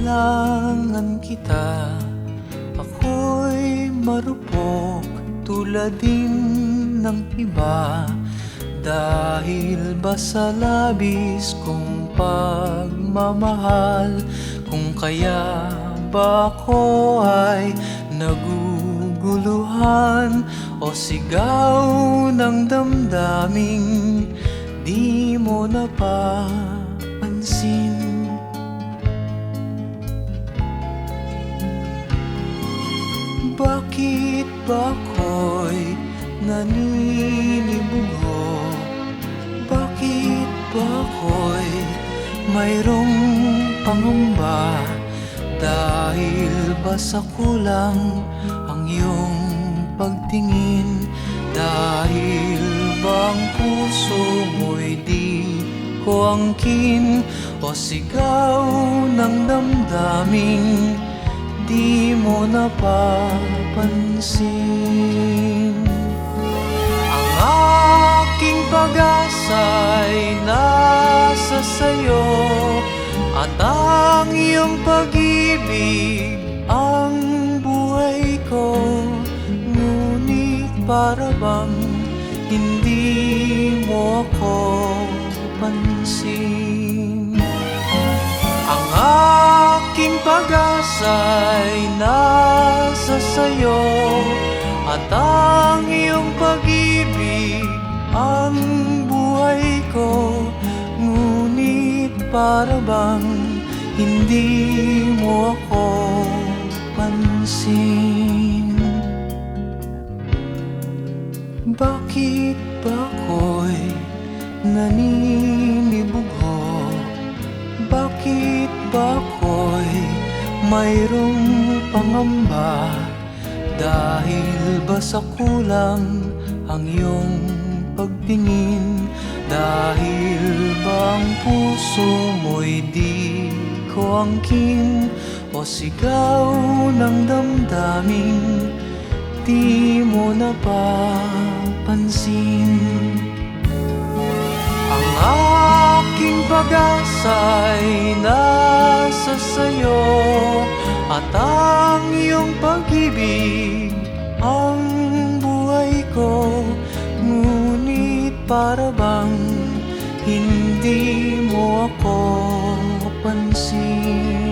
kailangan kita. Ako'y marupok tulad din ng iba, dahil ba sa labis kong pagmamahal? Kung kaya ba ako ay naguguluhan o sigaw ng damdaming di mo napapansin? Bakit ba ako'y naninibugo? Bakit ba ako'y mayroong pangamba? Dahil ba sa kulang ang iyong pagtingin? Dahil ba ang puso mo'y di ko angkin? O sigaw ng damdaming di mo napapansin? Ang aking pag-asa'y nasa sayo, at ang iyong pag-ibig ang buhay ko. Ngunit para bang hindi mo ako pansin? Ang aking pag-asa'y nasa sayo, at ang iyong pag-ibig ang buhay ko. Ngunit para bang hindi mo ako pansin? Bakit ba ako'y naninibugo? Bakit ba ako'y mayroong pangamba? Dahil ba sa kulang ang iyong pagtingin? Dahil ba ang puso mo'y di ko angkin? O sigaw ng damdaming di mo napapansin? Ang aking pag-asa'y nasa sayo, at ang iyong pag-ibig ang buhay ko. Ngunit para bang hindi mo ako pansin?